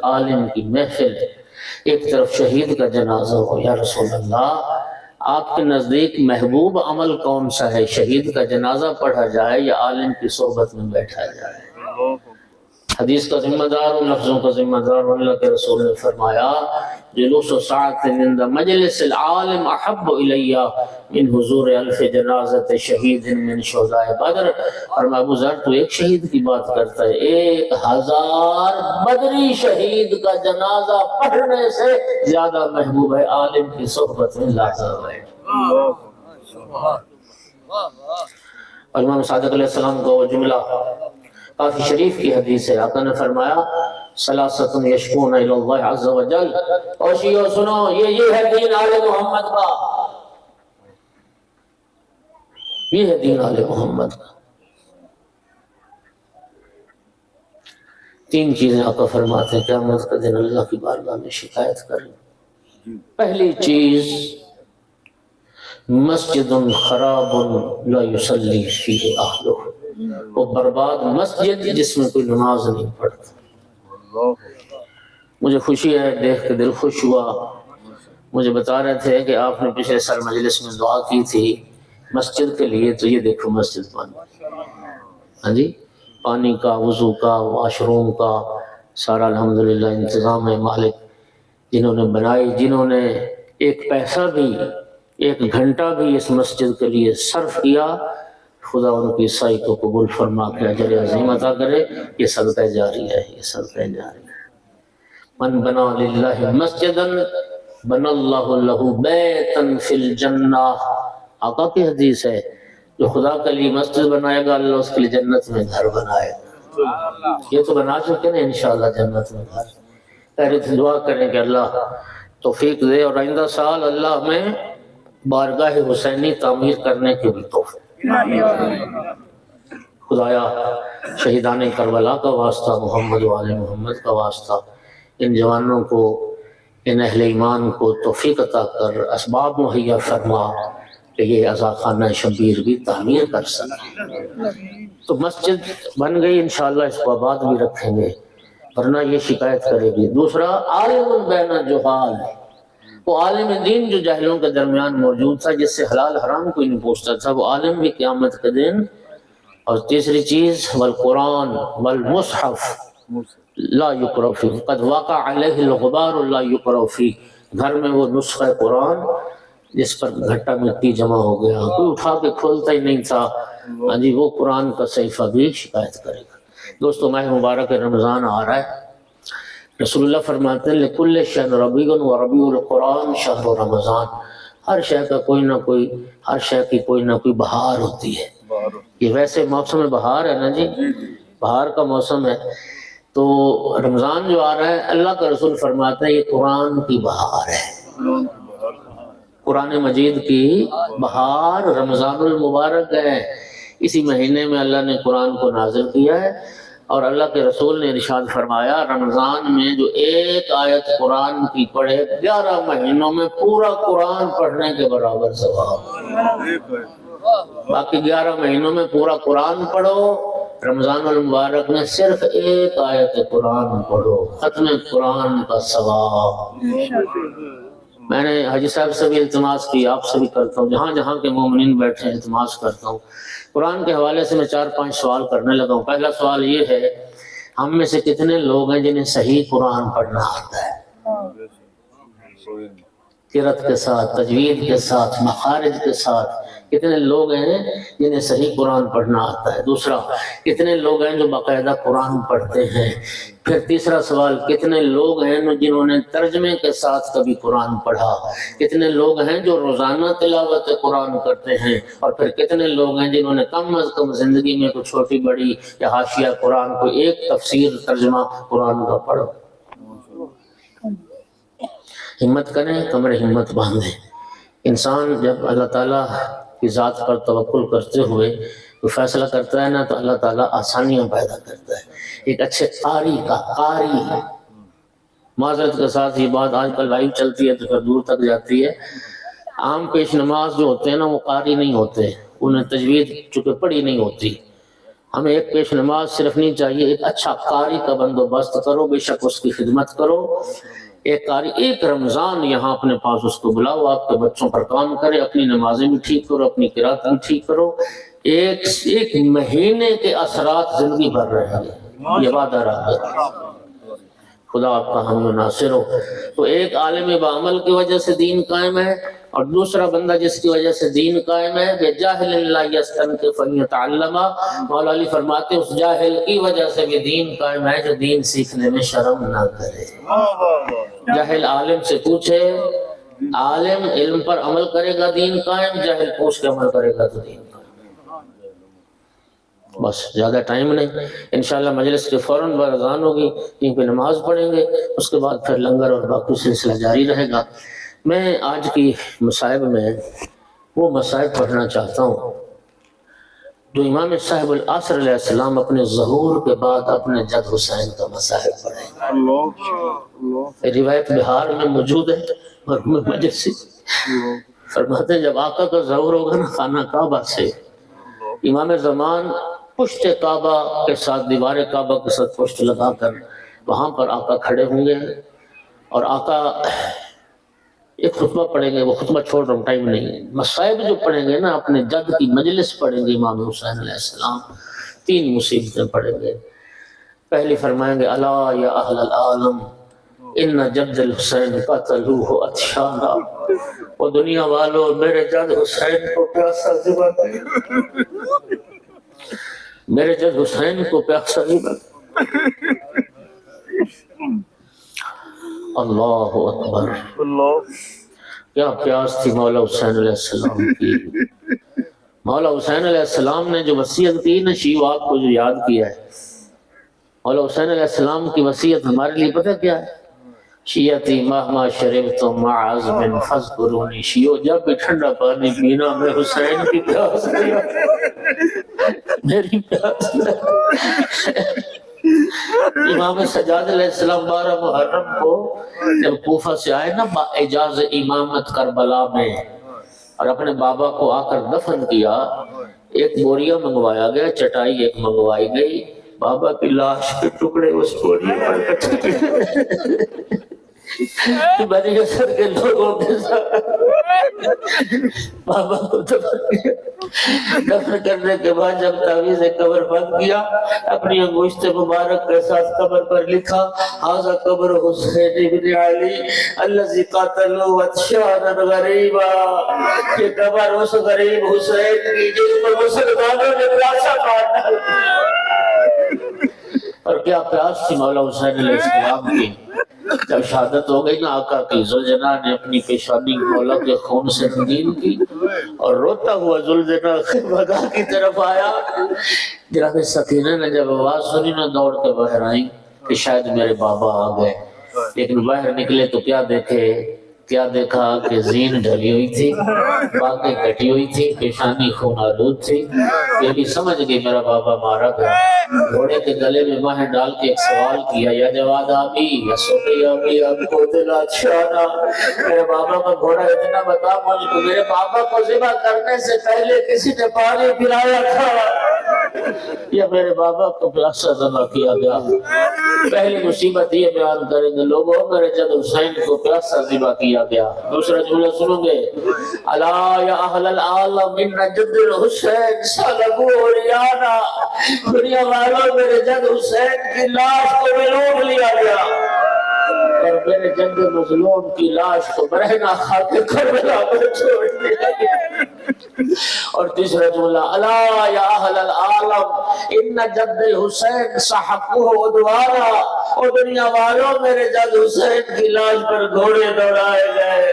عالم کی محفل، ایک طرف شہید کا جنازہ ہو، یا رسول اللہ آپ کے نزدیک محبوب عمل کون سا ہے، شہید کا جنازہ پڑھا جائے یا عالم کی صحبت میں بیٹھا جائے؟ حدیث کا ذمہ دار ہوں، لفظوں کا ذمہ دار ہوں۔ اللہ کے رسول نے فرمایا جلوس ساعت عند مجلس العالم احب الی من حضور الف جنازت شہید من شہداء بدر۔ فرمایا ابو ذر تو ایک شہید کی بات کرتا ہے، 1000 بدری شہید کا جنازہ پڑھنے سے زیادہ محبوب ہے عالم کی صحبت میں لاتا ہے۔ اور امام صادق علیہ السلام کا وہ جملہ کافی شریف کی حدیث ہے، آقا نے فرمایا ثلاثۃ یشکون الی اللہ عز وجل، اور شیعو سنو یہ ہے دین آل محمد کا، یہ ہے دین آل محمد کا۔ 3 چیزیں آقا فرماتے ہیں قیامت کا دن اللہ کی بارگاہ میں شکایت کریں۔ پہلی چیز مسجد خراب لا یصلی فیہ اہلہ، وہ برباد مسجد جس میں کوئی نماز نہیں پڑھتا۔ مجھے خوشی ہے، دیکھ کے دل خوش ہوا۔ مجھے بتا رہے تھے کہ آپ نے پچھلے سال مجلس میں دعا کی تھی مسجد کے لیے، تو یہ دیکھو مسجد بن، ہاں جی، پانی کا، وضو کا، واش روم کا سارا الحمدللہ انتظام ہے۔ مالک جنہوں نے بنائی، جنہوں نے ایک پیسہ بھی، ایک گھنٹہ بھی اس مسجد کے لیے صرف کیا، خدا ان کی سعی کو قبول فرما کے اجر عظیم عطا کرے۔ یہ صدقہ جاری ہے، یہ صدقہ جاری ہے۔ من بنا للہ مسجدا بنا اللہ لہ بیتا فی الجنہ، آقا کی حدیث ہے، جو خدا کے لیے مسجد بنائے گا اللہ اس کے لیے جنت میں گھر بنائے گا۔ یہ تو بنا چکے نا انشاءاللہ جنت میں گھر۔ پہلے دعا کریں کہ اللہ توفیق دے، اور آئندہ سال اللہ ہمیں بارگاہ حسینی تعمیر کرنے کی بھی توفیق۔ خدایا شہیدان کربلا کا واسطہ، محمد و آل محمد کا واسطہ، ان جوانوں کو، ان اہل ایمان کو توفیق عطا کر، اسباب مہیا فرما کہ یہ عزا خانہ شبیر بھی تعمیر کر سکے۔ تو مسجد بن گئی، انشاءاللہ اس کو آباد بھی رکھیں گے، ورنہ یہ شکایت کرے گی۔ دوسرا عالم بین جہال، وہ عالم دین جو جاہلوں کے درمیان موجود تھا، جس سے حلال حرام کوئی نہیں پوچھتا تھا، وہ عالم بھی قیامت کے دن۔ اور تیسری چیز والقرآن والمصحف لا یقرأ فیہ، قد وقع علیہ الغبار لا یقرأ فیہ، گھر میں وہ نسخہ قرآن جس پر گھٹا مٹی جمع ہو گیا، کوئی اٹھا کے کھولتا ہی نہیں تھا، ہاں جی، وہ قرآن کا صحیفہ بھی شکایت کرے گا۔ دوستو ماہ مبارک رمضان آ رہا ہے، رسول اللہ فرماتے ہیں لکل شہر ربیع و ربیع القرآن شہر رمضان، ہر شے کا کوئی نہ کوئی، ہر شے کی کوئی نہ کوئی بہار ہوتی ہے۔ یہ ویسے موسم بہار ہے نا جی، بہار کا موسم ہے، تو رمضان جو آ رہا ہے اللہ کا رسول فرماتے ہیں یہ قرآن کی بہار ہے، قرآن مجید کی بہار رمضان المبارک ہے۔ اسی مہینے میں اللہ نے قرآن کو نازل کیا ہے، اور اللہ کے رسول نے ارشاد فرمایا رمضان میں جو ایک آیت قرآن کی پڑھے 11 مہینوں میں پورا قرآن پڑھنے کے برابر ثواب۔ باقی 11 مہینوں میں پورا قرآن پڑھو، رمضان المبارک میں صرف ایک آیت قرآن پڑھو، ختم قرآن کا ثواب۔ میں نے حاجی صاحب سے بھی التماس کی، آپ سے بھی کرتا ہوں، جہاں جہاں کے مومنین بیٹھے ہیں التماس کرتا ہوں۔ قرآن کے حوالے سے میں 4-5 سوال کرنے لگا ہوں۔ پہلا سوال یہ ہے، ہم میں سے کتنے لوگ ہیں جنہیں صحیح قرآن پڑھنا آتا ہے؟ قرأت کے ساتھ، تجوید کے ساتھ، مخارج کے ساتھ کتنے لوگ ہیں جنہیں صحیح قرآن پڑھنا آتا ہے؟ دوسرا، کتنے لوگ ہیں جو باقاعدہ قرآن پڑھتے ہیں؟ پھر تیسرا سوال، کتنے لوگ ہیں جنہوں نے ترجمے کے ساتھ کبھی قرآن پڑھا؟ کتنے لوگ ہیں جو روزانہ تلاوت قرآن کرتے ہیں؟ اور پھر کتنے لوگ ہیں جنہوں نے کم از کم زندگی میں کوئی چھوٹی بڑی یا حاشیہ قرآن کو ایک تفسیر ترجمہ قرآن کا پڑھا؟ ہمت کریں، کمر ہمت باندھیں۔ انسان جب اللہ تعالیٰ کی ذات پر توکل کرتے ہوئے کوئی فیصلہ کرتا ہے نا، تو اللہ تعالیٰ آسانیاں پیدا کرتا ہے۔ ایک اچھے قاری معذرت کے ساتھ یہ بات آج کل لائیو چلتی ہے تو پھر دور تک جاتی ہے، عام پیش نماز جو ہوتے ہیں نا وہ قاری نہیں ہوتے، انہیں تجوید چونکہ پڑھی نہیں ہوتی۔ ہمیں ایک پیش نماز صرف نہیں چاہیے، ایک اچھا قاری کا بندوبست کرو، بے شک اس کی خدمت کرو۔ ایک قاری ایک رمضان یہاں اپنے پاس اس کو بلاؤ، آپ کے بچوں پر کام کرے، اپنی نمازیں بھی ٹھیک کرو، اپنی قرات بھی ٹھیک کرو، ایک مہینے کے اثرات زندگی بھر رہے ہیں، یہ وعدہ رہا۔ خدا آپ کا حامی و ناصر ہو۔ تو ایک عالم بعمل کی وجہ سے دین قائم ہے، اور دوسرا بندہ جس کی وجہ سے دین قائم ہے، بِجَاهِلٍ لَا يَسْتَنْكِفْ أَنْ يَتَعَلَّمَ، مولا علی فرماتے ہیں اس جاہل کی وجہ سے بھی دین قائم ہے جو دین سیکھنے میں شرم نہ کرے۔ جاہل عالم سے پوچھے، عالم علم پر عمل کرے گا دین قائم، جاہل پوچھ کے عمل کرے گا تو دین قائم۔ بس زیادہ ٹائم نہیں، انشاءاللہ مجلس کے فوراً بعد اذان ہوگی، یہیں پہ نماز پڑھیں گے، اس کے بعد پھر لنگر اور باقی سلسلہ جاری رہے گا۔ میں آج کی مصائب میں وہ مصائب پڑھنا چاہتا ہوں جو امام صاحب العصر علیہ السلام اپنے ظہور کے بعد اپنے جد حسین کا مصائب پڑھے۔ روایت بہار میں موجود ہے اور میں مجلس فرماتے ہیں جب آقا کا ظہور ہوگا نا خانہ کعبہ سے، امام زمان پشت کعبہ کے ساتھ، دیوار کعبہ کے ساتھ پشت لگا کر وہاں پر آقا کھڑے ہوں گے، اور آقا ایک خطبہ پڑھیں گے. وہ خطبہ چھوڑ رہا ہوں، ٹائم نہیں ہے. مصائب جو پڑھیں گے نا، اپنے جد کی مجلس پڑھیں گے امام حسین علیہ السلام. 3 مصیبتیں پڑھیں گے. پہلی فرمائیں گے الا یا اہل العالم ان جد الحسین قتلوہ عطشانا، وہ دنیا والوں میرے جد حسین کو پیاسا ذبح کیا، میرے جد حسین کو پیاسا ذبح کیا. اللہ اکبر، اللہ کیا پیاس تھی مولا حسین علیہ السلام کی. مولا حسین علیہ السلام نے جو وصیت کی نا، شیو آپ کو جو یاد کیا ہے، مولا حسین علیہ السلام کی وصیت ہمارے لیے پتہ کیا ہے؟ شیعتی مہما شربتم مع عزم فاذکرونی، شیعو جب بھی ٹھنڈا پانی پینا میں حسین کی پیاس لیا، میری پیاس لیا. امام سجاد علیہ السلام 12 محرم کو جب کوفہ سے آئے نا با اجاز امامت کربلا میں، اور اپنے بابا کو آ کر دفن کیا، ایک بوریا منگوایا گیا، چٹائی ایک منگوائی گئی، بابا کی لاش کے ٹکڑے اس بوری پر رکھے بنی اثر کے لوگوں کے ساتھ بابا کو دفن کرنے کے بعد جب تعویذ قبر بند کیا، اپنی انگشت مبارک کے ساتھ قبر پر لکھا ھذا قبر حسین بن علی الذی قتلوا عطشانا غریبا، یہ قبر اس غریب حسین کی جس پر مسلمانوں نے پیاسا مار ڈالا. اور کیا پیاس تھی مولا حسین علیہ السلام کی. جب شہادت ہو گئی نا آقا کی، زلجنا نے اپنی پیشانی مولا کے خون سے رنگین کی، اور روتا ہوا زلجنا خیمگاہ کی طرف آیا. جناب سکینہ نے جب آواز سنی نا، دوڑ کے باہر آئی کہ شاید میرے بابا آ گئے. لیکن باہر نکلے تو کیا دیکھا کہ زین ڈھلی ہوئی تھی، باقی کٹی ہوئی تھی، پیشانی خون آلود تھی. یہ بھی سمجھ گئی میرا بابا مارا گیا. گھوڑے کے گلے میں ماہ ڈال کے ایک سوال کیا، یا جواد آبی یا سوٹی آبی اب کو دل اچھانا، میرے بابا کا گھوڑا اتنا بتا مجھ کو، میرے بابا کو ذبح کرنے سے پہلے کسی نے پانی پلایا تھا یا میرے بابا کو پیاسا ذبح کیا گیا. پہلی مصیبت یہ بیان کریں گے لوگوں، میرے جد حسین کو پیاسا ذبح کیا گیا. دوسرا جملہ سنو گے الا یا اہل العالم ان جد الحسین صلبوا عریانا، دنیا والوں میرے جد حسین کی لاش کو ملوٹ لیا گیا، اور میرے جد مظلوم کی لاش کو برہنہ خاک کربلا پر چھوڑ دیا گیا. اور تیسرا جملہ الا یا اہل العالم ان جد الحسین سحقوہ عدوانا، اور دنیا والوں میرے جد حسین کی لاش پر گھوڑے دوڑائے گئے،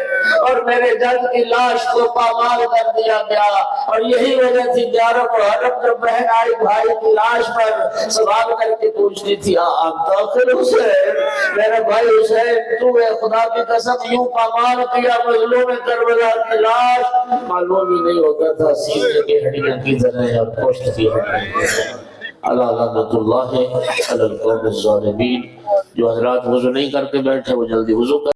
اور میرے جد کی لاش کو پامال کر دیا گیا. اور یہی وجہ تھی 11 محرم جب بہن آئی بھائی کی لاش پر سوال کر کے پوچھتی تھی انت آخر حسین، میرا بھائی حسین تو ہے خدا کی قسم یوں پامال کیا مظلوم کربلا کی لاش؟ معلوم ہی نہیں ہوتا تھا سینے کی ہڈیاں کی طرح اور پشت کی ہڈیاں. اللہ لعنت اللہ علی القوم الظالمین. جو حضرات وضو نہیں کر کے بیٹھے وہ جلدی وضو کر